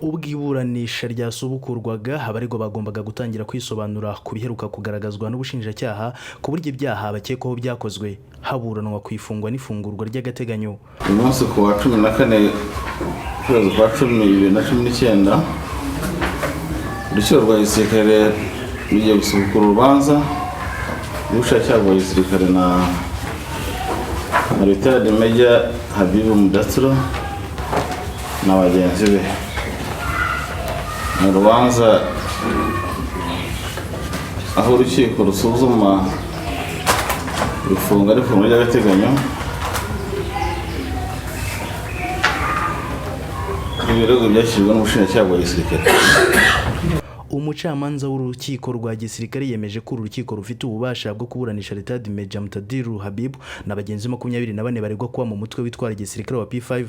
ubwo iburanisha ryasubukurwaga abaregwa bagombaga gutangira kwisobanura ku biheruka kugaragazwa n'ubushinjacyaha ku buryo ibyaha bakekwaho byakozwe haburanwa ku ifungwa n'ifungurwa ry'agateganyo. Umunsi ku wa 14 kwezi kwa 10 2019 urukiko rwa gisirikare rugiye gusubukura urubanza rw'ubushinjacyaha bwa gisirikare na Retired Major Habibu Mudatsiro na bagenzi be. Mu rubanza aho urukiko rusuzuma ifunga n'ifungwa ry'agateganyo, ibirego byashyizwe n'ubushinjacyaha bwa gisirikare. Umucamanza w'urukiko rwa gisirikare yemeje ko urukiko rufite ububasha bwo kuburanisha Retired Major Mutadiru Habibu na bagenzi 24 baregwa kuba mu mutwe witwara gisirikare wa P5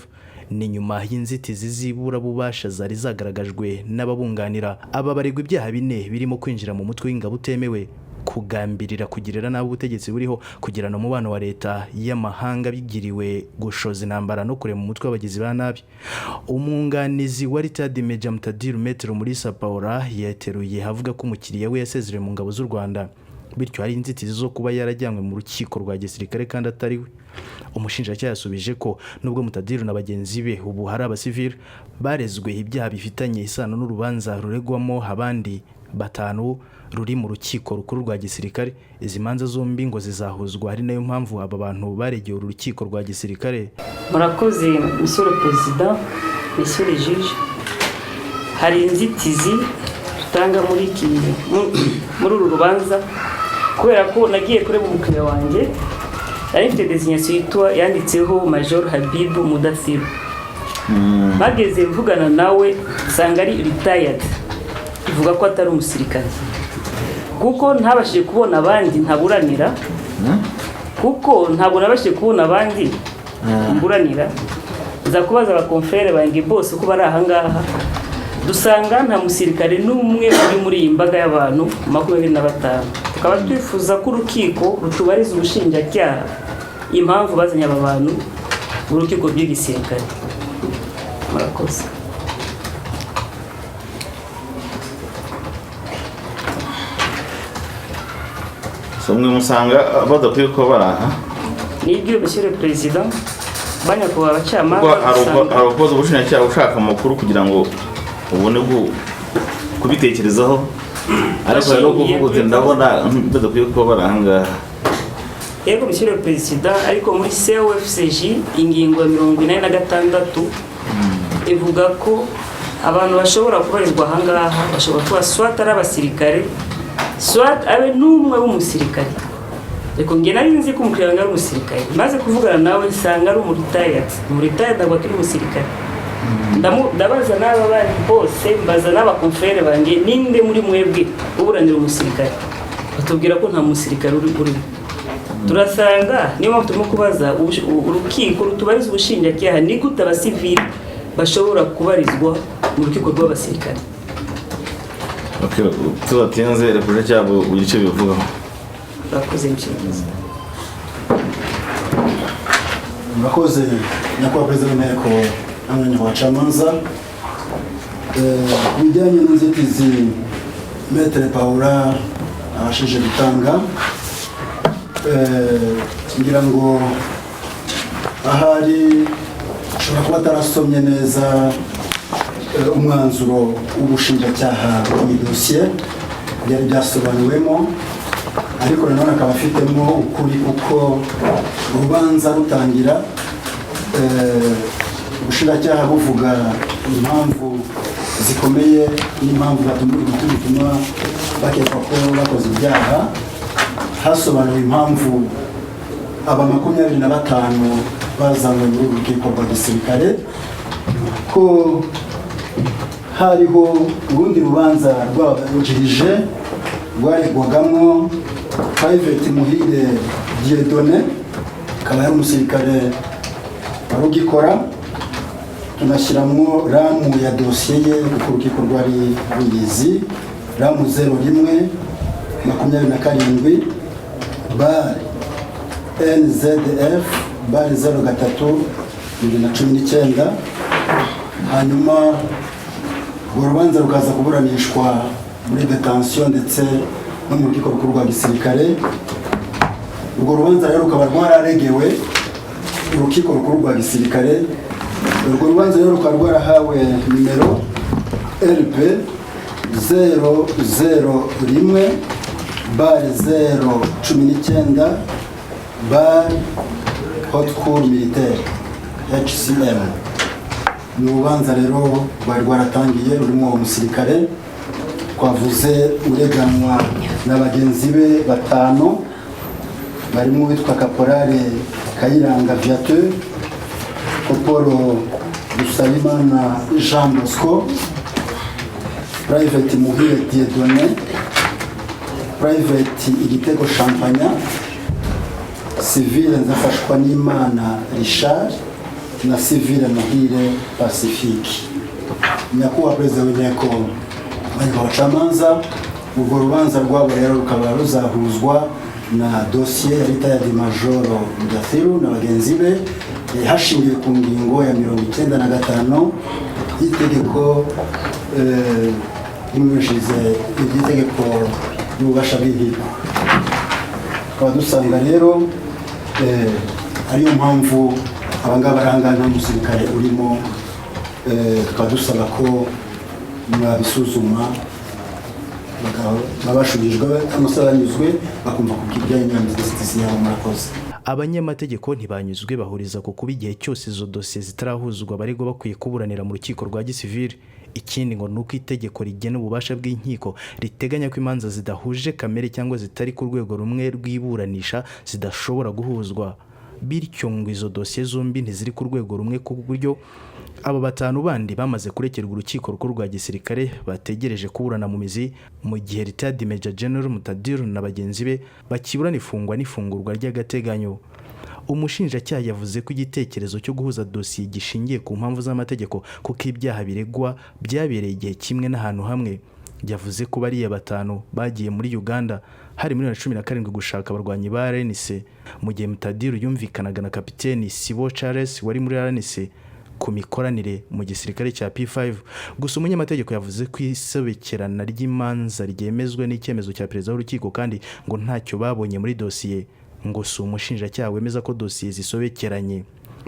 ni nyuma y'inzitizi zibura bubasha zari zagaragajwe n'ababunganira. Aba baregwa ibyaha bine birimo kwinjira mu mutwe w'ingabo utemewe, kugambirira kugirira nabi ubutegetsi buriho, kugirana umubano wa leta y'amahanga bigiriwe, gushoza intambara no kurema umutwe w'abagizi ba nabi. Umwunganizi wa Retired Major Mutadiru Metero Mulisa Paula yateruye havuga ko umukiriya we yasezerewe mu ngabo z'u Rwanda, bityo hari inzitizi zo kuba yarajyanywe mu rukiko rwa gisirikare kandi atari we. Umushinjacyaha yasubije ko nubwo Mutadiru na bagenzi be ubu hari abasivili barezwe ibyaha bifitanye isano n'urubanza ruregwamo abandi batanu ruri mu rukiko rukuru rwa gisirikare, izi manza zombi ngo zizahuzwa, ari nayo mpamvu aba bantu baregeye urukiko rwa gisirikare. Murakoze Monsieur le Président, Monsieur le Juge, hari inzitizi natanga muri uru rubanza kubera ko nagiye kureba umukiriya wanjye yari mfite designation yanditseho Major Habibu Mudathiru. Bageze mvugana nawe sanga ari retired, ivuga ko atari umusirikare kuko ntabashije kubona abandi ntaburanira, kuko ntabwo nabashije kubona abandi mburanira. Nza kubaza abakonfere banjye bose ko bari aha ngaha, dusanga nta musirikare n'umwe uri muri iyi mbaga y'abantu 25. Tukaba twifuza ko urukiko rutubariza ubushinjacyaha impamvu bazanye aba bantu mu rukiko rw'igisirikare. Murakoze. Mwe musanga badakwiye ko baraha? Nibyo Monsieur le Président, banyakuba abacamanza hari ukoze ubushinjacyaha ushaka amakuru kugira ngo ubone kubitekerezaho, ariko rero kuvuga uti ndabona badakwiye ko baraha ngaha. Yego Monsieur le Président, ariko muri COFCJ ingingo ya 46 ivuga ko abantu bashobora kubarizwa aha ngaha bashobora kuba swat ari abasirikare, swat abe n'umwe w'umusirikare. Reko nge nari nzi ko umukiriya wanjye ari umusirikare, maze kuvugana nawe nsanga ari umuritaye ntabwo akiri umusirikare. Ndabaza n'aba bandi bose, mbaza n'abakonfere banjye ninde muri mwebwe uburanira umusirikare, batubwira ko nta musirikare uri. Turasanga niyo mpamvu turimo kubaza urukiko rutubariza ubushinjacyaha ni gute abasivili bashobora kubarizwa mu rukiko rw'abasirikare. Tubatinze repuje cyabo ugice bivugaho. Bakoze inshinga. Murakoze nyakubahwa Perezida w'Inteko n'abanya bacamanza. Bijyanye n'inzitizi Maître Paula abashije gutanga, ngira ngo ahari ashobora kuba atarasomye neza umwanzuro w'ubushinjacyaha w'iyi dosiye byari byasobanuwemo, ariko nanone akaba afitemo ukuri kuko urubanza rutangira ubushinjacyaha buvuga impamvu zikomeye n'impamvu bituma bakekwa ko bakoze ibyaha. Hasobanuwe impamvu aba 25 bazanywe muri urukiko rwa gisirikare, ko hariho urundi rubanza rw'ababanjirije rwaregwagamo Private Muhire Dieudonné, akaba ari umusirikare warugikora. Tunashyiramo ramu ya dosiye ye kuko urukiko rwari ruyizi, ramu 01-27 bar NZF bar 03-2019. hanyuma urwo rubanza rukaza kuburanishwa muri detention ndetse no mu rukiko rukuru rwa gisirikare. Urwo rubanza rero rukaba rwararegewe urukiko rukuru rwa gisirikare. Urwo rubanza rero rukaba rwarahawe nimero RP 001 bar 019 bar Haute Cour Militaire HCM. Ni urubanza rero rwari rwaratangiye rurimo umusirikare twavuze ureganwa n'abagenzi be 5 barimo witwa Caporale Kayiranga Viateur, Koporo Dusalimana Jean Bosco, Private Muhire Dieudonné, Private Igitego Champagne, Civile Nzafashwa n'Imana Richard na Civile Muhire Pacifique. Nyakubahwa Perezida w'Inteko n'abacamanza, urwo rubanza rwabo rero rukaba ruzahuzwa na dosiye ya Retired Major Mudathiru na bagenzi be, hashingiwe ku ngingo ya 95 y'itegeko y'imyishirize y'itegeko y'ububasha bw'inkiko. Tukaba dusanga rero ariyo mpamvu abangaba barangana n'umusirikare urimo, tukaba dusaba ko mwabisuzuma babashubijwe amusabanyuzwe bakumva kubwirya imyamizitizi yabo. Murakoze. Abanyamategeko ntibanyuzwe bahuriza ku kuba igihe cyose izo dosiye zitarahuzwa baregwa bakwiye kuburanira mu rukiko rwa gisivili. Ikindi ngo nuko itegeko rigena ububasha bw'inkiko riteganya ko imanza zidahuje kamere cyangwa zitari ku rwego rumwe rw'iburanisha zidashobora guhuzwa, bityo ngo izo dosiye zombi ntiziri ku rwego rumwe ku buryo aba batanu bandi bamaze kurekerwa urukiko rukuru rwa gisirikare bategereje kuburana mu mizi, mu gihe Retired Major General Mutadiru na bagenzi be bakiburana ifungwa n'ifungurwa ry'agateganyo. Umushinjacyaha yavuze ko igitekerezo cyo guhuza dosiye gishingiye ku mpamvu z'amategeko kuko ibyaha biregwa byabereye igihe kimwe n'ahantu hamwe. Yavuze ko bariya batanu bagiye muri Uganda hari muri 2017 gushaka abarwanyi ba RNC, mu gihe Mutadiru yumvikanaga na Kapiteni Sibo Charles wari muri RNC ku mikoranire mu gisirikare cya P5. Gusa umunyamategeko yavuze ko isobekerana ry'imanza ryemezwe n'icyemezo cya perezida w'urukiko kandi ngo ntacyo babonye muri dosiye, ngo si umushinjacyaha wemeza ko dosiye zisobekeranye.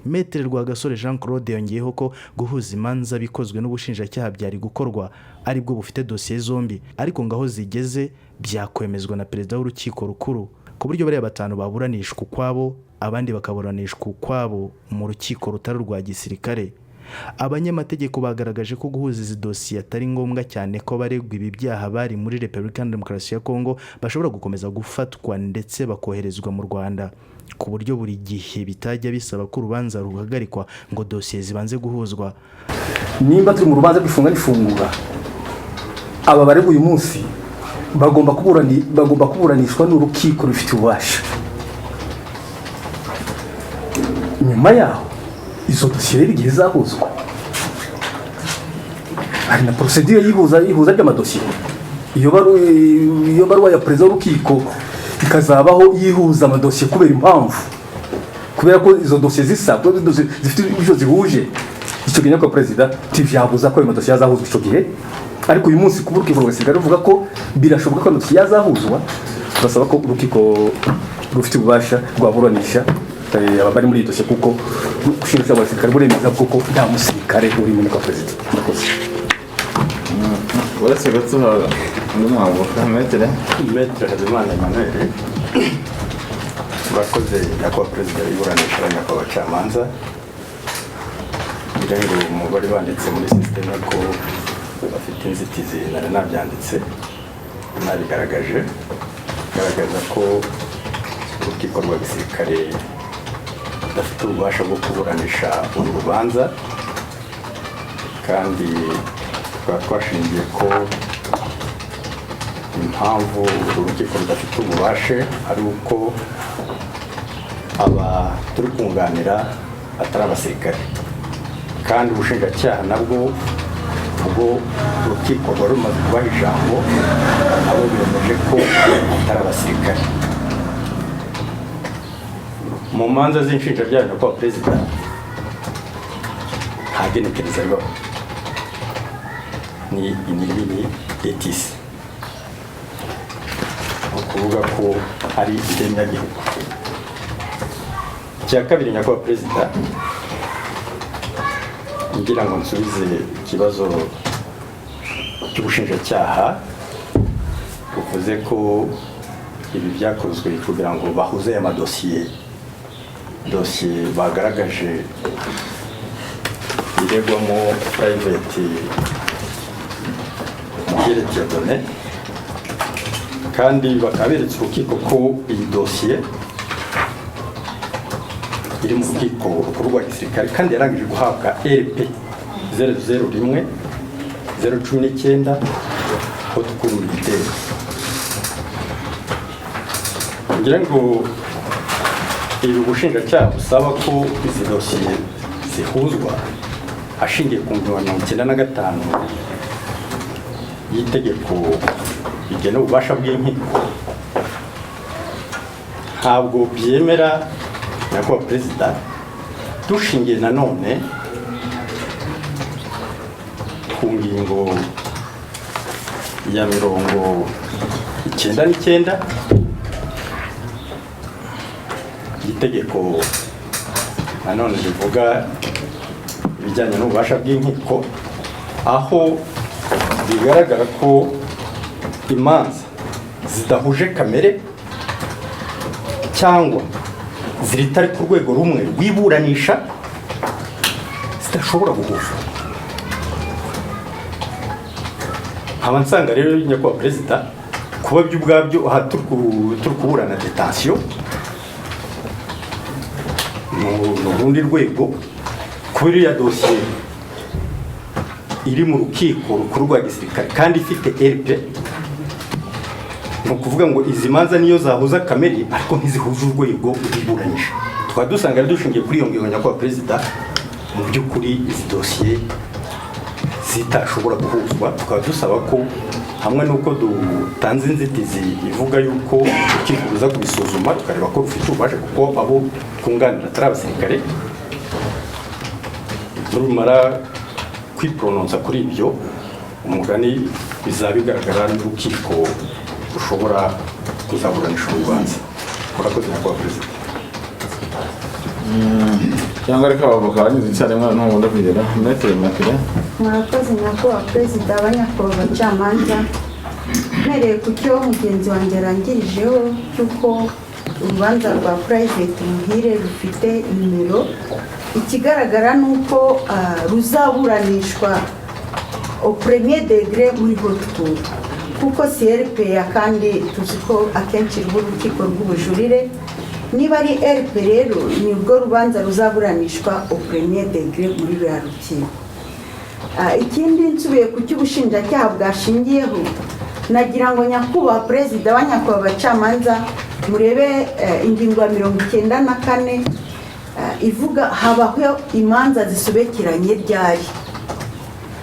Maître Rwagasore Jean Claude yongeyeho ko guhuza imanza bikozwe n'ubushinjacyaha byari gukorwa ari bwo bufite dosiye zombi, ariko ngaho zigeze byakwemezwa na perezida w'urukiko rukuru ku buryo bariya batanu baburanishwa ukwabo abandi bakaburanishwa ukwabo mu rukiko rutari rwa gisirikare. Abanyamategeko bagaragaje ko guhuza izi dosiye atari ngombwa cyane ko baregwa ibi byaha bari muri Repubulika ya Demokarasi ya Kongo bashobora gukomeza gufatwa ndetse bakoherezwa mu Rwanda, ku buryo buri gihe bitajya bisaba ko urubanza ruhagarikwa ngo dosiye zibanze guhuzwa. Nimba turi mu rubanza rw'ifunga n'ifungura, aba baregwa uyu munsi bagomba kuburanishwa n'urukiko rufite ububasha. Nyuma yaho izo dosiye rero igihe zahuzwa, hari na procedure yihuza ry'amadosiye. Iyo baruwa ya perezida w'urukiko ikazabaho yihuza amadosiye kubera impamvu, kubera ko izo dosiye zisa zifite ibyo zihuje, icyo gihe ko perezida tivyabuza ko ayo madosiye yazahuzwa icyo gihe. Ariko uyu munsi ku urukiko rw'agisirikare ruvuga ko birashoboka ko dosiye yazahuzwa, turasaba ko urukiko rufite ububasha rwaburanisha abari muri dosiye, kuko ushinzwe abasirikare buremeza kuko nta musirikare uri muri kwa perezida. Murakoze. Uretse gato n'umwavoka Maître Habimana Emmanuel, murakoze nyakubahwa perezida w'iburanisha nyakubahwa abacamanza. Ngira ngo umubare banditse muri systeme ko bafite inzitizi nari nabyanditse nabigaragaje, garagaza ko urukiko rwa gisirikare rudafite ububasha bwo kuburanisha uru rubanza, kandi twashingiye ko impamvu uru rukiko rudafite ububasha ari uko aba turi kunganira atari abasirikare, kandi ubushinjacyaha nabwo ubwo urukiko rwari rumaze kubaha ijambo abo bemeje ko atari abasirikare. Mu manza z'inshinjabyaha nyakubahwa perezida nta genekereza ribaho, ni imirimo etisi, ukuvuga ko ari indemyagihugu. Icya kabiri nyakubahwa perezida, ngira ngo nsubize ikibazo cy'ubushinjacyaha buvuze ko ibi byakozwe kugira ngo bahuze aya madosiye bagaragaje iregwamo private mu byerekeye done, kandi bakaba beretse urukiko ko iyi dosiye iri mu rukiko rukuru rwa gisirikare kandi yarangije guhabwa RP 001 019 haute cour militaire. Ngira ngo ibi bushinjacyaha busaba ko izi dosiye zihuzwa ashingiye ku ngingo ya 95 y'itegeko rigena ububasha bw'inkiko, ntabwo byemera nyakubahwa perezida, dushingiye nanone ku ngingo ya 99 itegeko nanone rivuga ibijyanye n'ububasha bw'inkiko, aho bigaragara ko imanza zidahuje kamere cyangwa ziritari ku rwego rumwe rw'iburanisha zidashobora guhuzwa. nkaba nsanga rero nyakubahwa perezida kuba byo ubwabyo aha turi kuburana detention mu rundi rwego kuba iriya dosiye iri mu rukiko rukuru rwa gisirikare kandi ifite RP, ni ukuvuga ngo izi manza niyo zahuza kamere ariko ntizihuza urwego rw'iburanisha. Tukaba dusanga dushingiye kuri iyo ngingo nyakubahwa perezida mu by'ukuri izi dosiye zitashobora guhuzwa. Tukaba dusaba ko hamwe n'uko dutanze inzitizi ivuga yuko urukiko ruza kubisuzuma rukareba ko rufite ububasha kuko abo kunganira atari abasirikare, nurumara kwipronounsa kuri ibyo umugani bizaba bigaragara n'urukiko rushobora kuzaburanisha urubanza. Murakoze nyakubahwa perezida. cyangwa reka abavoka banyuze icyarimwe n'ubundi kugera metero makire. Murakoze nyakubahwa perezida, abanyakubahwa abacamanza, mpereye ku cyo mugenzi wanjye arangirijeho cy'uko urubanza rwa Private Muhire rufite nimero, ikigaragara ni uko ruzaburanishwa au premier degré muri haute cour kuko CRPA kandi tuzi ko akenshi urukiko rw'ubujurire. Niba ari RP rero nibwo rubanza ruzaburanishwa au premier degré muri ruriya rukiko. Ikindi nsubiye ku cy'ubushinjacyaha bwashingiyeho, nagira ngo nyakubahwa perezida abanyakubahwa abacamanza murebe ingingo ya 94 ivuga habaho imanza zisobekeranye ryari.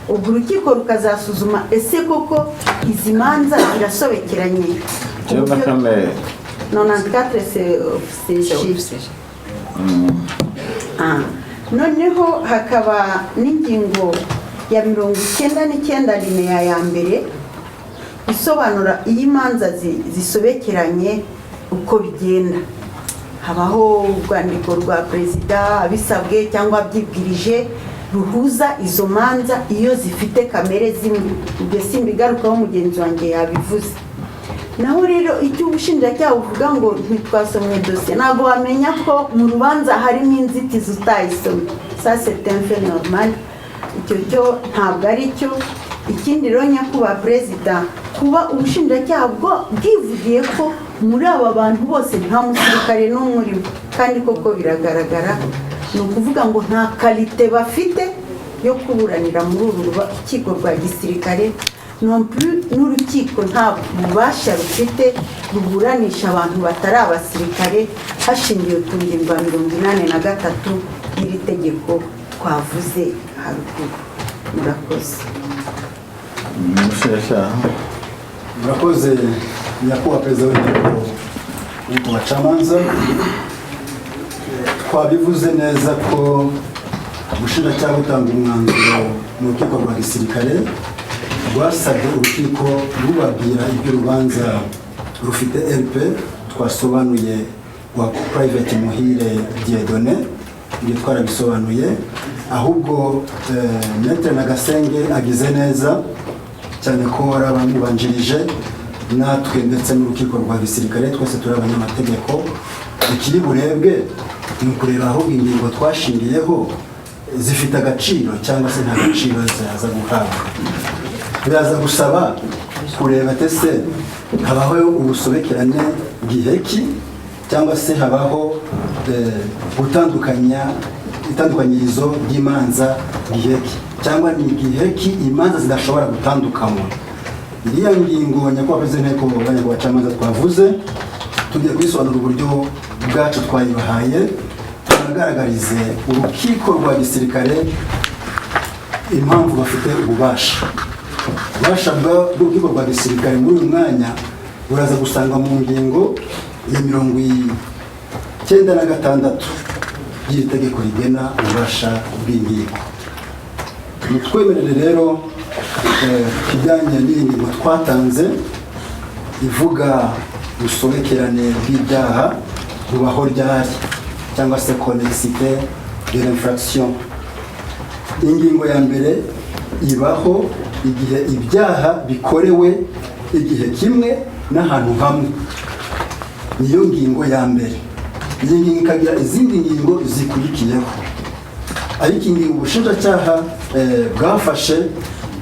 Ubwo urukiko rukazasuzuma ese koko izi manza zirasobekeranye. 94 c'est noneho hakaba n'ingingo ya 99 lineya ya mbere isobanura iyo imanza zisobekeranye uko bigenda. Habaho urwandiko rwa perezida abisabwe cyangwa abyibwirije ruhuza izo manza iyo zifite kamere zimwe. Ibyo simbigarukaho mugenzi wanjye yabivuze. Naho rero icyo ubushinjacyaha buvuga ngo ntitwasomye dosiye, ntabwo wamenya ko mu rubanza harimo inzitizi utayisomye. Ça c'est un fait normal, icyo cyo ntabwo ari cyo. Ikindi rero nyakubahwa perezida, kuba ubushinjacyaha bwivugiye ko muri aba bantu bose nta musirikare n'umwe urimo, kandi koko biragaragara, ni ukuvuga ngo nta kalite bafite yo kuburanira muri uru rukiko rwa gisirikare. Non plus n'urukiko nta bubasha rufite ruburanisha abantu batari abasirikare hashingiwe ku ngingo ya 83 y'iri tegeko twavuze haruguru. Murakoze. Murakoze nyakubahwa perezida w'inteko bacamanza. Twabivuze neza ko ubushinjacyaha butanga umwanzuro mu rukiko rwa gisirikare rwasabye urukiko rubabwira ibyo urubanza rufite RP twasobanuye wa Private Muhire Dieudonné, ibyo twarabisobanuye. Ahubwo Maître Nagasenge agize neza cyane ko ari abamubanjirije natwe ndetse n'urukiko rwa gisirikare twese turi abanyamategeko. Ikiri burebwe ni ukureba aho ingingo twashingiyeho zifite agaciro cyangwa se nta gaciro zaza guhabwa. Biraza gusaba kureba tese habaho ubusobekerane giheki cyangwa se habaho itandukanyirizo ry'imanza giheki cyangwa ni giheki imanza zidashobora gutandukanywa. Iriya ngingo nyakubahwa perezida w'inteko abanyakubahwa abacamanza twavuze tugiye kubisobanura uburyo bwacu twayibahaye, tunagaragarize urukiko rwa gisirikare impamvu bafite ububasha. Ububasha bw'urukiko rwa gisirikare muri uyu mwanya buraza gusanga mu ngingo ya 96 y'iri tegeko rigena ububasha bw'inkiko. Twemerere rero kijyanye n'ingingo twatanze ivuga urusobekerane rw'ibyaha rubaho ryari cyangwa se connexité de l'infraction. Ingingo ya mbere ibaho igihe ibyaha bikorewe igihe kimwe n'ahantu hamwe, niyo ngingo ya mbere. Iyi ngingo ikagira izindi ngingo zikurikiyeho, ariko ingingo ubushinjacyaha bwafashe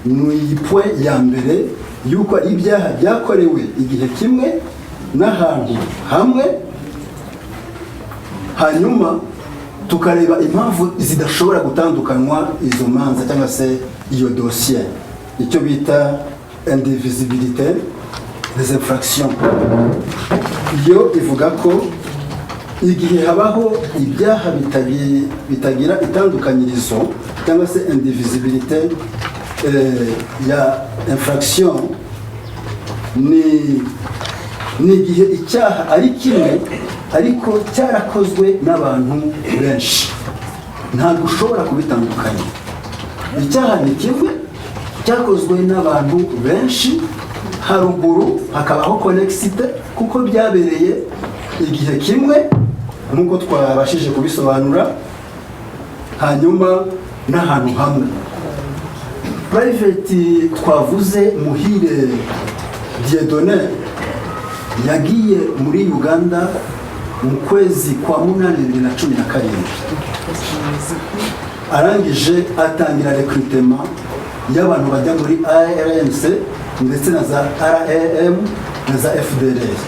ni iyipwe ya mbere yuko ari ibyaha byakorewe igihe kimwe n'ahantu hamwe, hanyuma tukareba impamvu zidashobora gutandukanywa izo manza cyangwa se iyo dosiye, icyo bita indivisibilité des infractions. Iyo ivuga ko igihe habaho ibyaha bitagira itandukanyirizo cyangwa se indivisibilité ya infraction, ni igihe icyaha ari kimwe ariko cyarakozwe n'abantu benshi, ntabwo ushobora kubitandukanya. Icyaha ni kimwe cyakozwe n'abantu benshi, haruguru hakabaho konexite kuko byabereye igihe kimwe nk'uko twabashije kubisobanura, hanyuma n'ahantu hamwe. Private twavuze Muhire Dieudonné yagiye muri Uganda mu kwezi kwa 8 2017, arangije atangira recrutement y'abantu bajya muri ARNC ndetse na za RAM na za FDLR.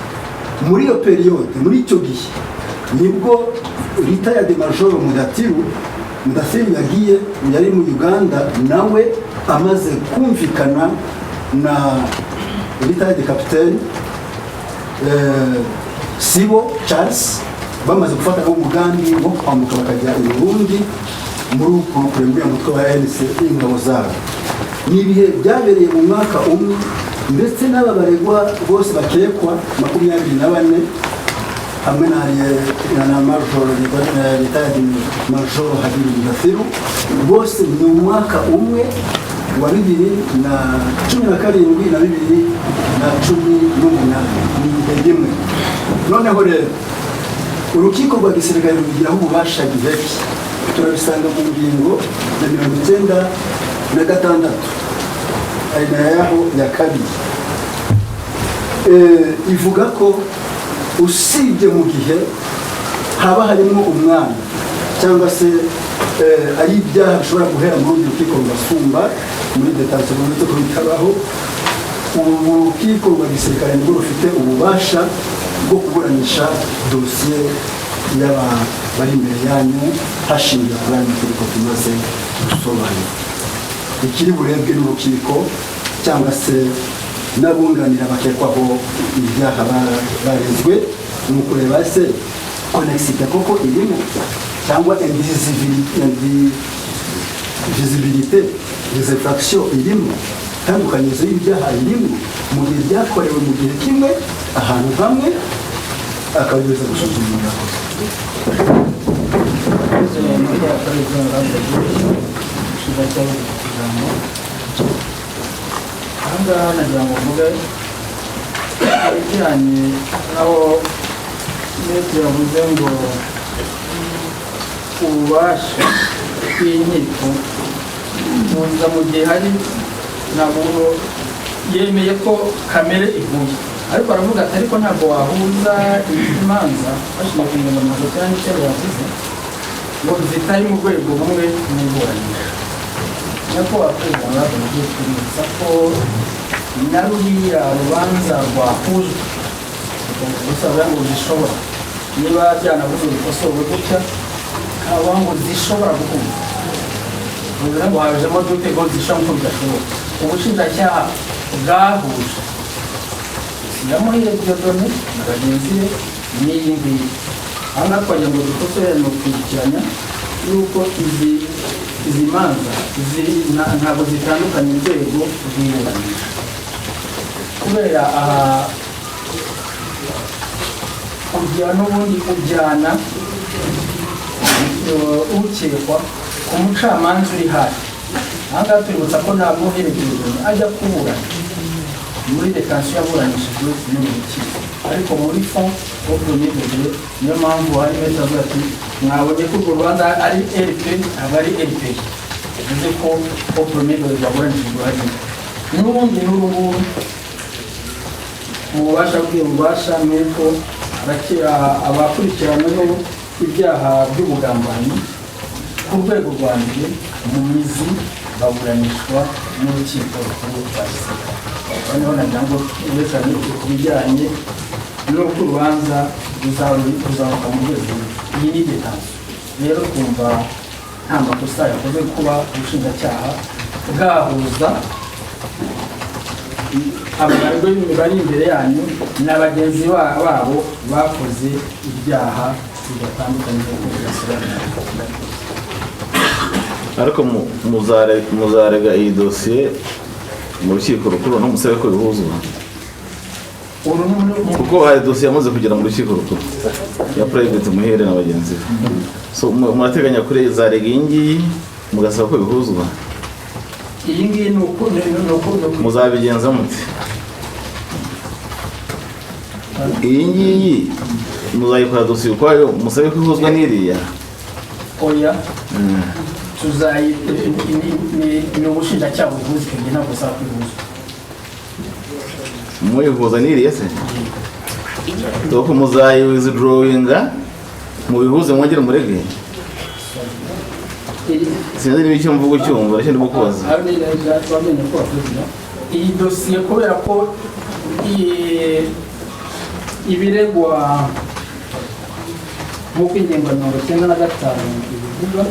Muri iyo periode, muri icyo gihe nibwo retired Major Mudasiru yagiye, yari mu Uganda, nawe amaze kumvikana na retired Captain Sibo Charles, bamaze gufata umugambi wo kwambuka bakajya i Burundi muri uko kurembera umutwe wa ANC ingabo zabo. Ni ibihe byabereye mu mwaka umwe, ndetse n'aba baregwa bose bakekwa 24 hamwe na Major retired Major Habibu Mudasiru, bose ni umwaka umwe wa 2017 na 2018, ni igihe rimwe. Noneho rero urukiko rwa gisirikare rugiraho ububasha giheki, turabisanga mu ngingo ya 96 ari nayo ya kabiri, ivuga ko usibye mu gihe haba harimo umwana cyangwa se ari ibyaha bishobora guhera muri urukiko rugasumba muri detention n'icyo bitabaho, urukiko rwa gisirikare nibwo rufite ububasha bwo kuburanisha dosiye bari imbere yanyu hashingiwe kuri ayo mategeko tumaze gusobanura. Ikiri burebwe n'urukiko cyangwa se n'abunganira bakekwaho ibyaha barezwe ni ukureba se konexite koko irimo cyangwa indivisibilité des infractions irimo, itandukanyirizo y'ibyaha irimo mu gihe byakorewe mu gihe kimwe ahantu hamwe, akabiza gusuzumira. ahangaha nagira ngo mvuge ibijyanye aho Metero yavuze ngo ububasha bw'inkiko buza mu gihe hari ntabwo yemeye ko kamere ihuye, ariko aravuga ati ariko ntabwo wahuza imanza bashinzwe ku ngingo mirongo icyenda n'icyenda yavuze ngo zitari mu rwego rumwe n'iburanisha. Nako wakweza ngaho mugiye kubitsa ko na ruriya rubanza rwahujwe gusaba ngo zishobora, niba byanavuze bikosowe gutya haba ngo zishobora guhuza, bivuze ngo hajemo dutego zishobora ko bidashoboka. Ubushinjacyaha bwahuje Muhire Dieudonné na bagenzi be n'iyi ngiyi. Aha ngaha twagira ngo dukosore no kwibukiranya yuko izi manza ntabwo zitandukanye inzego z'iburanisha, kubera aha kugira n'ubundi ujyana ukekwa ku mucamanza uri hafi. Aha ngaha tuributsa ko nta Muhire Dieudonné ajya kuburana muri detention yaburanishijwe n'urukiko, ariko muri fond wo promigere. Niyo mpamvu hari metero avuga ati mwabonye ko urwo rubanza ari RP aba ari RP, bivuze ko wo promigere rwaburanishijwe hariya. N'ubundi n'urubu mu bubasha bw'ububasha nuko abakurikiranyweho ibyaha by'ubugambanyi ku rwego rwa mbere mu mizi baburanishwa n'urukiko rukuru rwa gisirikare. noneho nagira ngo werekane ku bijyanye n'uko urubanza ruzamuka mu rwego iyi ni detansiyo rero twumva nta makosa yakoze kuba ubushinjacyaha bwahuza abagaragwa bari imbere yanyu na bagenzi babo bakoze ibyaha bidatandukanye nk'uko bidasobanura. ariko muzarega iyi dosiye mu rukiko rukuru no musabe ko bihuzwa kuko hari dosiye yamaze kugera mu rukiko rukuru ya Private Muhire na bagenzi be, so murateganya kuri zarega iyi ngiyi mugasaba ko bihuzwa? iyi ngiyi ni uko muzabigenza muti? iyi ngiyi muzayikora dosiye ukwayo musabe ko ihuzwa n'iriya? oya ni ubushinjacyaha buvuze icyo gihe ntabwo usaba kwihuza. muyihuza n'iriya se? doko muzayiwithdrawinga mubihuze mwongere murege? sinzi niba icyo mvuga ucyumva nicyo ndimo kubaza. iyi dosiye kubera ko ibiregwa nk'uko ingingo 95 ibivuga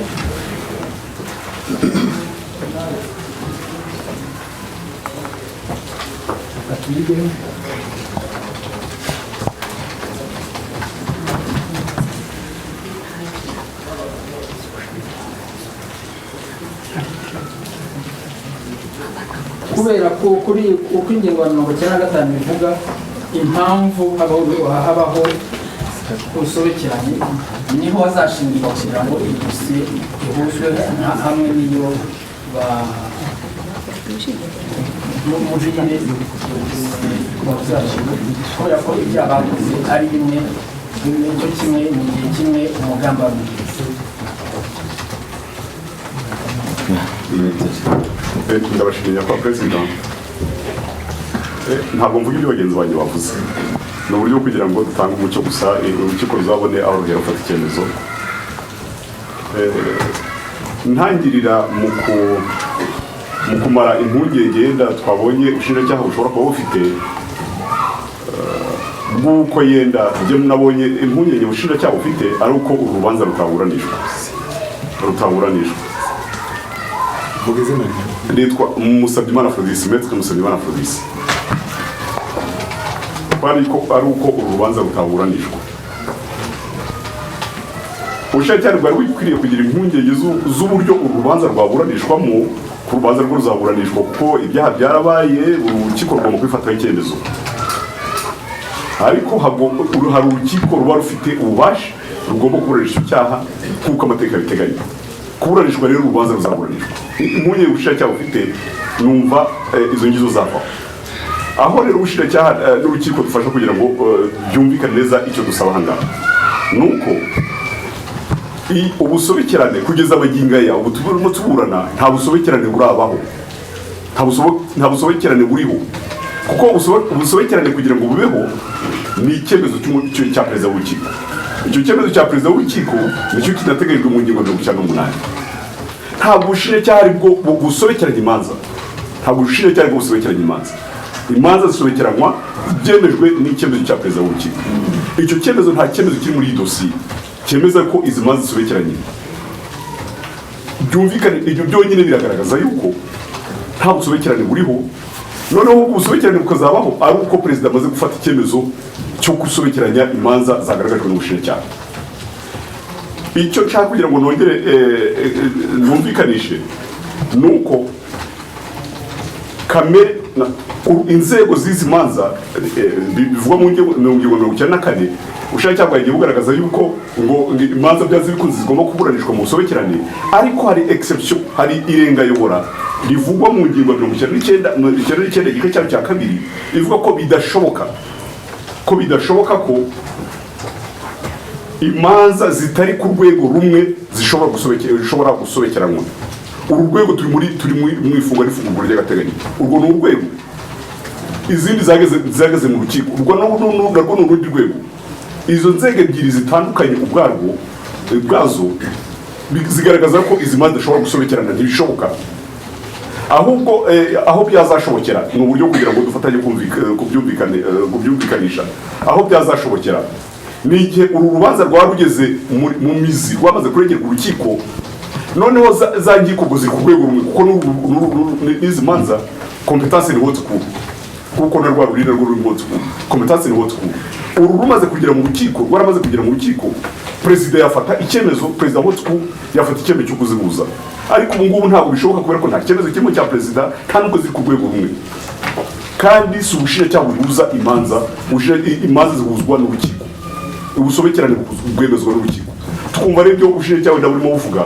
kubera ko kuri uko ingingo ya 95 bivuga impamvu habaho ubusobekeranye niho hazashingirwa kugira ngo idosiye ihuzwe hamwe n'iyo mujine kubera ko ibyaha bakoze ari bimwe cyo kimwe mu gihe kimwe umugambi ndabashimiye kwa perezida. Ntabwo mvuga ibyo bagenzi banjye bavuze, ni uburyo kugira ngo dutange umucyo gusa urukiko ruzabone aho ruhera gufata icyemezo. Ntangirira mu kumara impungenge yenda twabonye ubushinjacyaha bushobora kuba bufite bw'uko yenda ibyo nabonye impungenge ubushinjacyaha bufite ari uko uru rubanza rutaburanishwa. Nitwa Musabyimana Aphrodis, Maître Musabyimana Aphrodis. Ari uko uru rubanza rutaburanishwa. Ubushinjacyaha bwari bukwiriye kugira impungenge z'uburyo uru rubanza rwaburanishwamo, ku rubanza rwo ruzaburanishwa kuko ibyaha byarabaye, urukiko rugomba kwifataho icyemezo. Ariko hari urukiko ruba rufite ububasha rugomba kuburanisha icyaha nk'uko amategeko abiteganya. Kuburanishwa rero urubanza ruzaburanishwa. Impungenge ubushinjacyaha bufite numva izo ngizo zavaho. Aho rero ubushinjacyaha n'urukiko dufasha kugira ngo byumvikane neza icyo dusaba hangana nuko ubusobekerane kugeza abaginga ya ubu turimo tuburana nta busobekerane burabaho, nta busobekerane buriho, kuko ubusobekerane kugira ngo bubeho ni icyemezo cya perezida w'urukiko. Icyo cyemezo cya perezida w'urukiko nicyo kinateganyijwe mu ngingo 98. Ntabwo ubushinjacyaha ari bwo busobekeranya imanza, ntabwo ubushinjacyaha ari bwo busobekeranya imanza. Imanza zisobekeranywa byemejwe n'icyemezo cya perezida w'urukiko. Icyo cyemezo nta cyemezo kiri muri iyi dosiye cyemeza ko izi manza zisobekeranye. Byumvikane, ibyo byonyine biragaragaza yuko nta busobekerane buriho. Noneho ubusobekerane bukazabaho ari uko perezida amaze gufata icyemezo cyo gusobekeranya imanza zagaragajwe n'ubushinjacyaha. Icyo nshaka kugira ngo nongere numvikanishe nuko kamere inzego z'izi manza bivugwa mu ngingo 94 ushaka bwagiye bugaragaza yuko ngo imanza byazi bikunze zigomba kuburanishwa mu busobekerane, ariko hari exception, hari irengayobora rivugwa mu ngingo 99 igika cya kabiri ivuga ko bidashoboka ko imanza zitari ku rwego rumwe zishobora gusobekeranwa. Uru rwego turi mu ifungwa n'ifungurwa ry'agateganyo. Urwo ni urwego, izindi zageze mu rukiko, urwo narwo ni urundi rwego. Izo nzego ebyiri zitandukanye ubwazo zigaragaza ko izi manza zishobora gusobekerana, ntibishoboka. ahubwo aho byazashobokera ni uburyo kugira ngo dufatanye kubyumvikanisha. Aho byazashobokera ni igihe uru rubanza rwaba rugeze mu mizi rwamaze kuregerwa urukiko, noneho za nkiko ngo ziri ku rwego rumwe, kuko n'izi manza competence ni haute cour, kuko na rwa rurina rwo ruri haute cour, competence ni haute cour. Uru rumaze kugera mu rukiko, rwaramaze kugera mu rukiko, perezida yafata icyemezo, perezida haute cour yafata icyemezo cyo kuzihuza. Ariko ubu ngubu ntabwo bishoboka kubera ko nta cyemezo kimwe cya perezida, nta nubwo ziri ku rwego rumwe, kandi si ubushinjacyaha buhuza imanza, imanza zihuzwa n'urukiko, ubusobekerane bwemezwa n'urukiko. Twumva rero ibyo ubushinjacyaha wenda burimo buvuga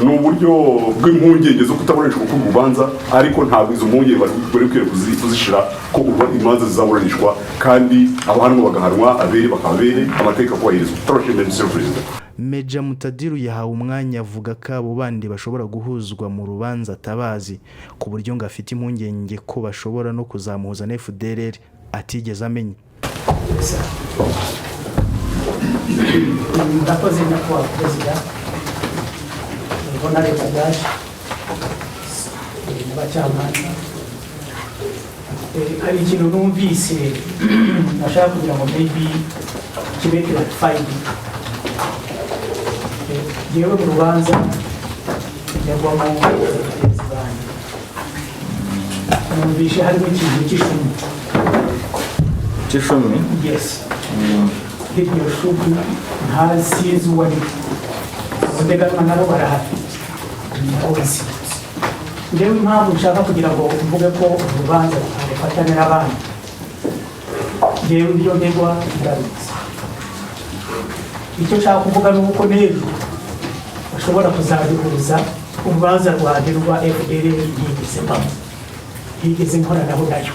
ni uburyo bw'impungenge zo kutaburanishwa k'uru rubanza, ariko ntabwo izo mpungenge bari kwiye kuzishira ko imanza zizaburanishwa kandi abahanwa bagahanwa, abere bakabere, amateka kubahirizwa. Turashimira Mr. President. Meja Mutadiru yahawe umwanya avuga ko abo bandi bashobora guhuzwa mu rubanza atabazi, ku buryo ngo afite impungenge ko bashobora no kuzamuhuza na FDLR atigeze amenya. Ndakoze nyakubahwa perezida, mbona leta yaje n'abacamanza. Hari ikintu numvise nashaka kugira ngo maybe kibe clarified. Yewe mu rubanza yagwamo abagenzi banjye, numvise harimo ikintu cy'ishumi. Yes. Hiryo shumi ntazi uwo ari umuteganwa nabo barahafite ntazi. Ndewe impamvu nshaka kugira ngo mvuge ko urubanza rufatane n'abandi, ndewe iyo ndegwa ndabizi. Icyo nshaka kuvuga ni uko n'ejo bashobora kuzabihuza urubanza rwanjye rwa FDLR yigeze nkoranaho nayo.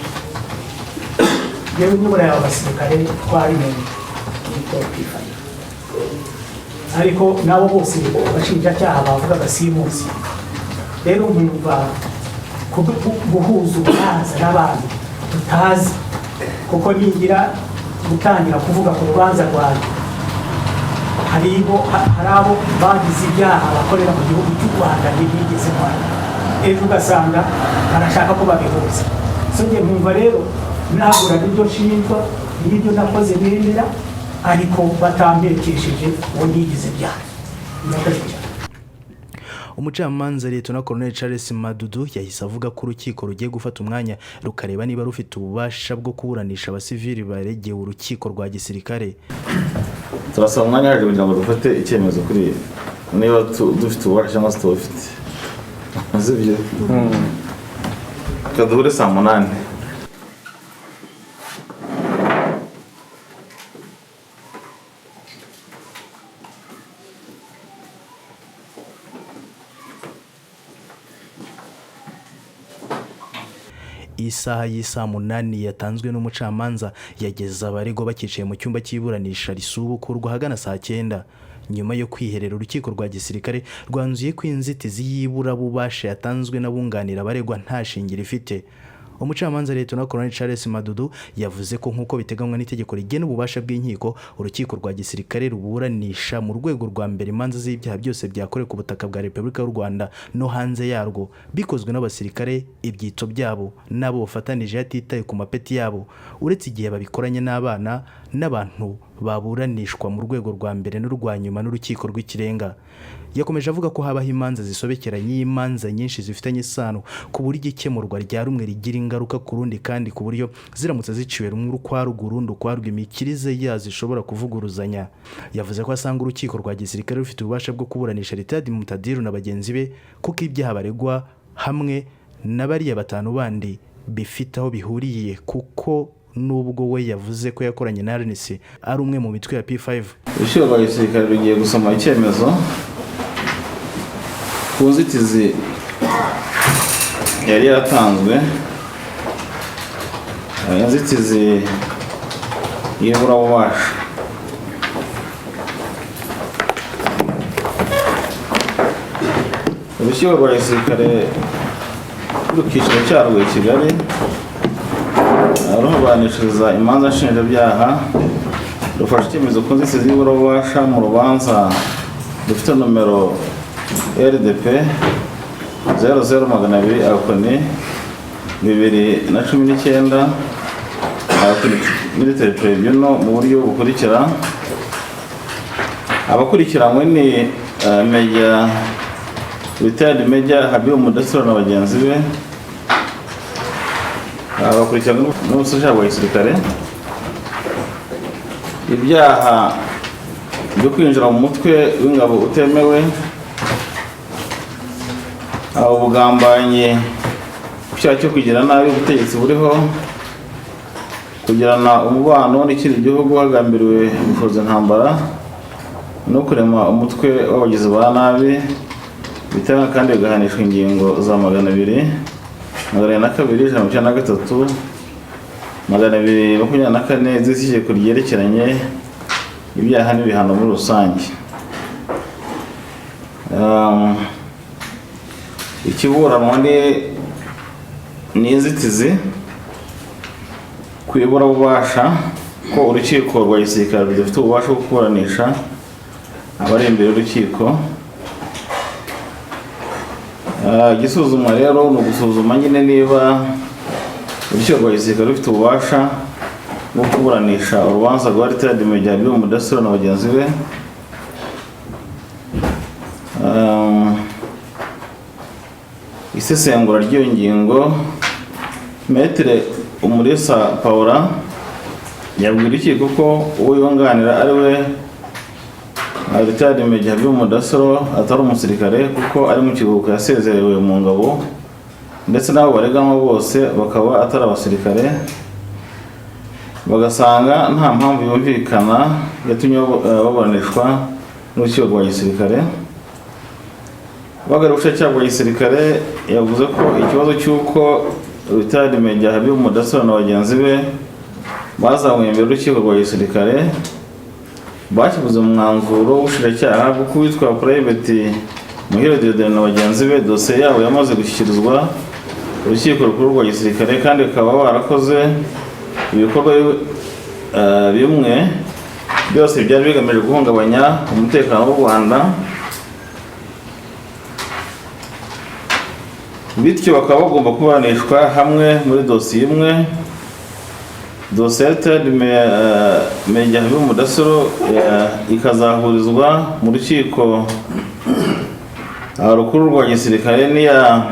Ndewe n'ubura y'abasirikare twari mu ariko nabo bose bashinjacyaha bavugaga simuzi. Rero nkumva guhuza urubanza n'abantu tutazi, kuko ningira gutangira kuvuga ku rubanza rwanjye hari abo bagize ibyaha bakorera mu gihugu cy'u Rwanda ntibigeze nkora, ejo ugasanga barashaka ko babihuza. So njye nkumva rero nagura n'ibyo nshinjwa n'ibyo nakoze nemera, ariko batamperekesheje uwo ntigize ibyaha. Umucamanza Lt Col Charles Madudu yahise avuga ko urukiko rugiye gufata umwanya rukareba niba rufite ububasha bwo kuburanisha abasivili baregeye urukiko rwa gisirikare. Turasaba umwanya waje kugira ngo dufate icyemezo kuri niba dufite ububasha cyangwa se tubufite. Azibyo. Kaduhure saa 8. Isaha y'isa 8 yatanzwe n'umucamanza yageza abaregwa bakicaye mu cyumba cy'iburanisha risubukurwa hagana saa 9. Nyuma yo kwiherera urukiko rwa gisirikare rwanzuye ko inzitizi y'ibura bubasha yatanzwe n'abunganira abaregwa nta shingiro ifite. Umucamanza Lt Col Charles Madudu yavuze ko nkuko biteganywa n'itegeko rigena ububasha bw'inkiko, urukiko rwa gisirikare ruburanisha mu rwego rwa mbere imanza z'ibyaha byose byakorewe ku butaka bwa Repubulika y'u Rwanda no hanze yarwo, bikozwe n'abasirikare ibyito byabo nabo bafatanije hatitaye ku mapeti yabo, uretse igihe babikoranye n'abana n'abantu baburanishwa mu rwego rwa mbere n'urwa nyuma n'urukiko rw'ikirenga. Yakomeje avuga ko habaho imanza zisobekeranye, imanza nyinshi zifitanye isano ku buryo ikemurwa rya rumwe rigira ingaruka ku rundi, kandi ku buryo ziramutse ziciwe rumwe ukwarwo urundi ukwarwo imikirize yazo ishobora kuvuguruzanya. Yavuze ko asanga urukiko rwa gisirikare rufite ububasha bwo kuburanisha Lt Mutadiru na bagenzi be, kuko ibyaha baregwa hamwe na bariya batanu bandi bifite aho bihuriye, kuko nubwo we yavuze ko yakoranye na RNC ari umwe mu mitwe ya P5. Urukiko rwa gisirikare rugiye gusoma icyemezo ku nzitizi yari yaratanzwe, inzitizi y'ibura bubasha. Urukiko rwa gisirikare rukiciro cyarwo i Kigali ruburanishiriza imanza nshinjabyaha rufashe icyemezo ku nzitizi y'ibura bubasha mu rubanza rufite nomero RDP 00 agakoni 2019 military tribunal mu buryo bukurikira. Abakurikiranywe ni Major Retired Major Habibu Mudassiro na bagenzi be. Abakurikiranywe n'ubushinjacyaha bwa gisirikare ibyaha byo kwinjira mu mutwe w'ingabo utemewe, ubugambanyi, icyaha cyo kugira nabi ubutegetsi buriho, kugirana umubano n'ikindi gihugu hagambiriwe gusoza intambara no kurema umutwe w'abagizi ba nabi, bitanga kandi bigahanishwa ingingo za 200, 202, 193, 224 z'itegeko ryerekeranye ibyaha n'ibihano muri rusange. Ikiburanwa ni inzitizi kwibura ububasha ko urukiko rwa gisirikare rudafite ububasha bwo kuburanisha abari imbere y'urukiko. Igisuzumwa rero ni ugusuzuma nyine niba urukiko rwa gisirikare rufite ububasha bwo kuburanisha urubanza rwa Retired Major Habibu Mudassiro na bagenzi be. Isesengura ry'iyo ngingo, Maître Umulisa Paula yabwira urukiko ko uwo yunganira ari we Retired Major Habibu Mudassiro atari umusirikare kuko ari mu kiruhuko yasezerewe mu ngabo, ndetse n'abo bareganwa bose bakaba atari abasirikare. Bagasanga nta mpamvu yumvikana yatumye baburanishwa n'urukiko rwa gisirikare. Bagara ubushinjacyaha bwa gisirikare yavuze ko ikibazo cy'uko Retired Major Habibu Mudassiro na bagenzi be bazamuye imbere y'urukiko rwa gisirikare bakivuze mu mwanzuro w'ubushinjacyaha kuko witwa Private Muhire Dieudonné na bagenzi be dosiye yabo yamaze gushyikirizwa urukiko rukuru rwa gisirikare kandi bakaba barakoze ibikorwa bimwe byose byari bigamije guhungabanya umutekano w'u Rwanda, bityo bakaba bagomba kuburanishwa hamwe muri dosiye imwe. Dosiye ya Retired Major Habibu Mudassiro ikazahurizwa mu rukiko rukuru rwa gisirikare n'iya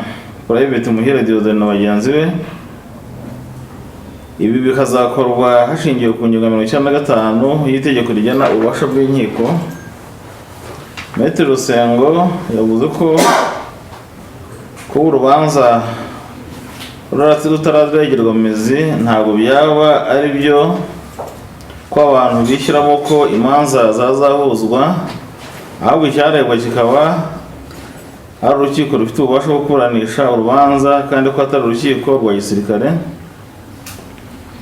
Private Muhire Dieudonné na bagenzi be. Ibi bikazakorwa hashingiwe ku ngingo 95 y'itegeko rigena ububasha bw'inkiko. Maître Rusengo yavuze ko urubanza rutararegerwa mu mizi ntabwo byaba ari byo ko abantu bishyiramo ko imanza zazahuzwa, ahubwo icyaregwa kikaba ari urukiko rufite ububasha bwo kuburanisha urubanza kandi ko atari urukiko rwa gisirikare.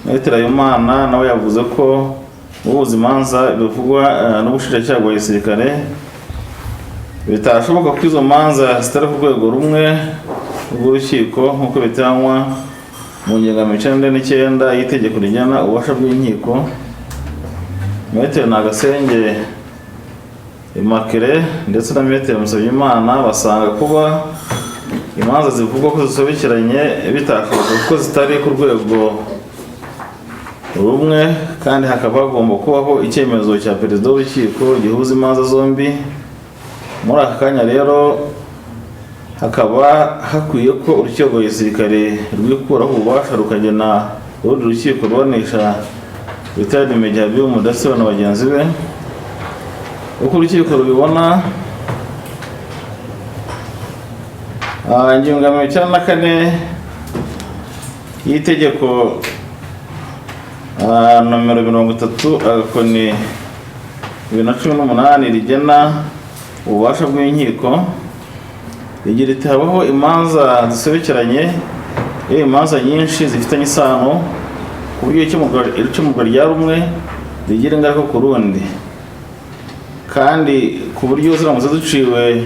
Maître Ayumana nawe yavuze ko ubuza imanza bivugwa n'ubushinjacyaha bwa gisirikare bitashoboka ko izo manza zitari ku rwego rumwe rw'urukiko nk'uko bitangwa mu ngingo 99 y'itegeko rigena ububasha bw'inkiko. Maître Nagasenge Immaculée ndetse na Maître Musabyimana basanga kuba imanza zivugwa ko zisobekeranye bitashoboka kuko zitari ku rwego rumwe, kandi hakaba hagomba kubaho icyemezo cya perezida w'urukiko gihuza imanza zombi. Muri aka kanya rero hakaba hakwiye ko urukiko rwa gisirikare rwikuraho ububasha rukagena urundi rukiko ruburanisha Retired Major Habibu Mudassiro na bagenzi be. Uko urukiko rubibona, ingingo ya 94 y'itegeko nomero 30 agakoni 2018 rigena ububasha bw'inkiko rigira iti habaho imanza zisobekeranye iyo imanza nyinshi zifitanye isano ku buryo icumurwa rya rumwe rigira ingaruka ku rundi, kandi ku buryo ziramutse ziciwe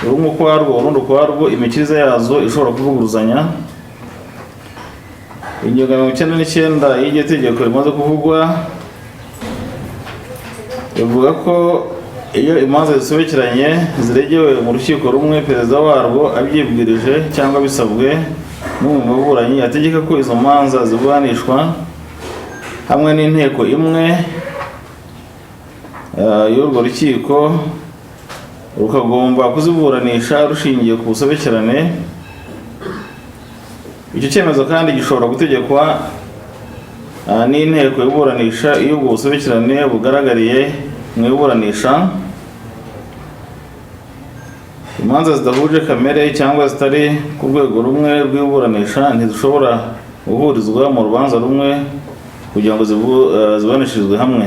rumwe ukwarwo urundi ukwarwo imikirize yazo ishobora kuvuguruzanya. Ingingo ya 99 y'iryo tegeko rimaze kuvugwa ivuga ko iyo imanza zisobekeranye ziregewe mu rukiko rumwe perezida warwo abyibwirije cyangwa bisabwe n'umwe mu baburanyi ategeka ko izo manza ziburanishwa hamwe n'inteko imwe y'urwo rukiko rukagomba kuziburanisha rushingiye ku busobekerane. Icyo cyemezo kandi gishobora gutegekwa n'inteko y'iburanisha iyo ubwo busobekerane bugaragariye mu iburanisha. Imanza zidahuje kamere cyangwa zitari ku rwego rumwe rw'iburanisha ntizishobora guhurizwa mu rubanza rumwe kugira ngo ziburanishirizwe hamwe.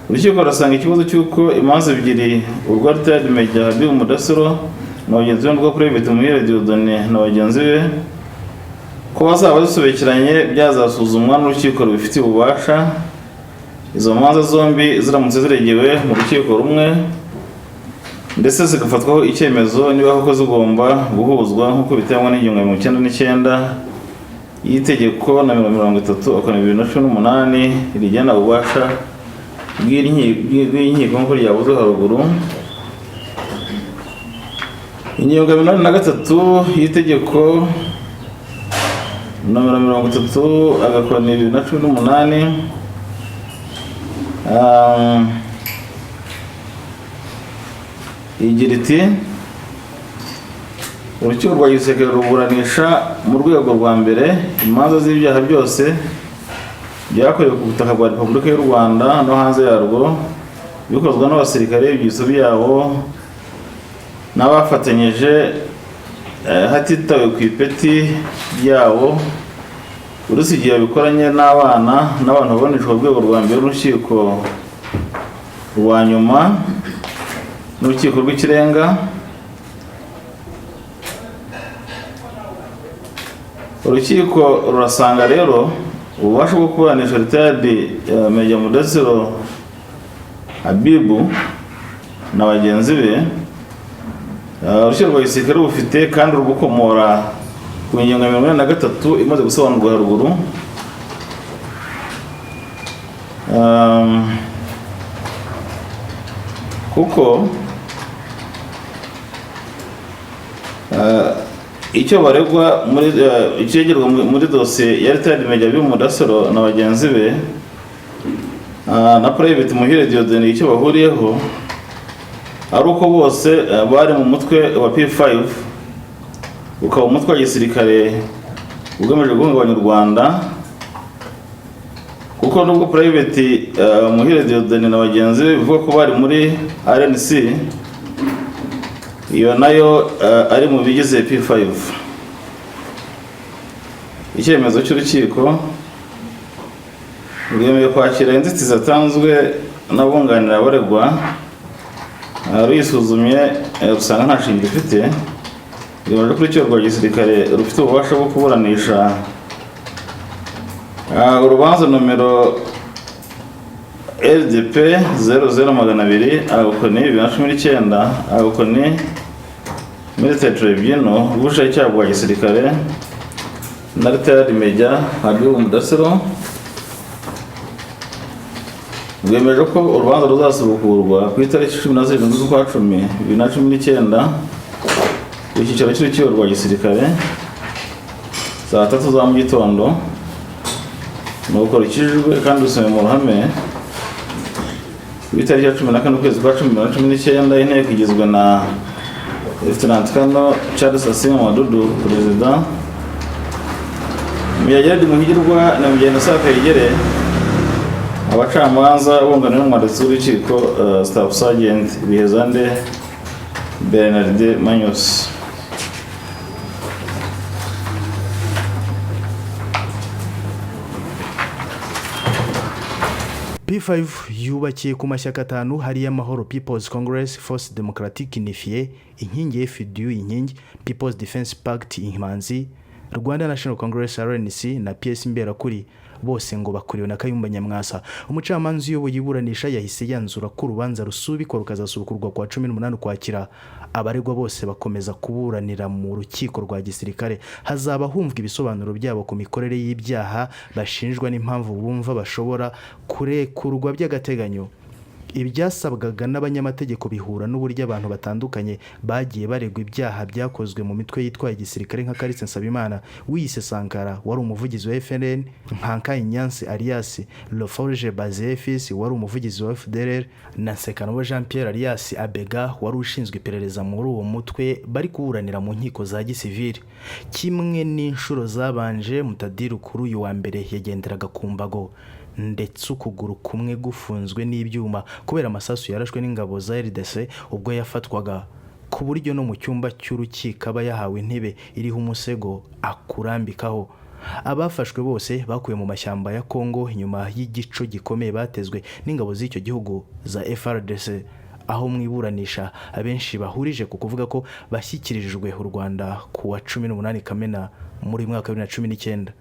Urukiko rurasanga ikibazo cy'uko imanza ebyiri urwa Rtd Major Habibu Mudasiro na bagenzi be n'urwa Private Muhire Dieudonné na bagenzi be ko bazaba zisobekeranye byazasuzumwa n'urukiko rubifitiye ububasha. Izo manza zombi ziramutse ziregewe mu rukiko rumwe ndetse zigafatwaho icyemezo niba koko zigomba guhuzwa nk'uko biteganywa n'ingingo ya 99 y'itegeko na 30/2018 rigena ububasha bw'inkiko nk'uko ryavuzwe haruguru. Ingingo ya 83 y'itegeko nomero 30/2018 igira iti urukiko rwa gisirikare ruburanisha mu rwego rwa mbere imanza z'ibyaha byose byakorewe ku butaka bwa Repubulika y'u Rwanda no hanze yarwo bikozwe n'abasirikare ibyitso byabo n'abafatanyije hatitawe ku ipeti ryabo uretse igihe bikoranye n'abana n'abantu baboneshwa urwego rwa mbere n'urukiko rwa nyuma n'urukiko rw'ikirenga. Urukiko rurasanga rero ububasha bwo kuburanisha Rtd Major Mudasiro Habibu na bagenzi be urukiko rwa gisirikare bufite kandi rugukomora ku ngingo ya 43 imaze gusobanurwa haruguru. Kuko icyo baregwa muri icyegerwa muri dosiye ya Rtd Major Habibu Mudasiro na bagenzi be na Private Muhire Dieudonné icyo bahuriyeho ari uko bose bari mu mutwe wa P5 ukaba umutwe wa gisirikare ugamije guhungabanya u Rwanda. Kuko nubwo Private Muhire Dieudonné na bagenzi be bivuga ko bari muri RNC, iyo nayo ari mu bigize P5. Icyemezo cy'urukiko rwemeye kwakira inzitizi zatanzwe n'abunganira abaregwa ruyisuzumye rusanga nta shingiro ifite. Rwemeje ko urukiko rwa gisirikare rufite ububasha bwo kuburanisha urubanza nomero LDP 00/200/2019 agakoni Military Tribunal rw'ubushinjacyaha bwa gisirikare na Rtd Major Habibu Mudasiro. Rwemeje ko urubanza ruzasubukurwa ku itariki 17/10/2019 icyicaro cy'urukiko rwa gisirikare saa 3 za mu gitondo. Nuko rukijijwe kandi rusome mu ruhame ku itariki ya 14/10/2019. Inteko igizwe na Lieutenant Colonel Charles Asima Madudu Perezida, Major Muhigirwa na Mugenda Sakayigere, abacamanza bunganira n'umwanditsi w'urukiko Staff Sergeant Bihezande Bernard Manyos. P5 yubakiye ku mashyaka atanu hariyo Amahoro People's Congress, Force Democratique Unifiée, Inkingi FDU Inkingi, People's Defense Pact Imanzi, Rwanda National Congress RNC na PS Imberakuri, bose ngo bakuriwe na Kayumba Nyamwasa. Umucamanza uyoboye iburanisha yahise yanzura ko urubanza rusubikwa rukazasubukurwa kwa 18 Ukwakira. Abaregwa bose bakomeza kuburanira mu rukiko rwa gisirikare. Hazaba humvwa ibisobanuro byabo ku mikorere y'ibyaha bashinjwa n'impamvu bumva bashobora kurekurwa by'agateganyo. Ibyasabwaga n'abanyamategeko bihura n'uburyo abantu batandukanye bagiye baregwa ibyaha byakozwe mu mitwe yitwaye igisirikare nka Callixte Nsabimana wiyise Sankara wari umuvugizi wa FNL, Nkanka Inyansi alias Laforge Bazefis wari umuvugizi wa FDLR na Sekanobo Jean Pierre alias Abega wari ushinzwe iperereza muri uwo mutwe bari kuburanira mu nkiko za gisivili. Kimwe n'inshuro zabanje, Mutadiru kuri uyu wa mbere yagenderaga ku mbago ndetse ukuguru kumwe gufunzwe n'ibyuma kubera amasasu yarashwe n'ingabo za RDC ubwo yafatwaga, ku buryo no mu cyumba cy'urukiko aba yahawe intebe iriho umusego akurambikaho. Abafashwe bose bakuye mu mashyamba ya Kongo inyuma y'igico gikomeye batezwe n'ingabo z'icyo gihugu za FARDC, aho mwiburanisha abenshi bahurije ku kuvuga ko bashyikirijwe u Rwanda ku wa 18 Kamena muri mwaka wa 2019.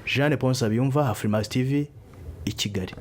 Jeanne Ponce Abiyumva, Afrimax TV, i Kigali.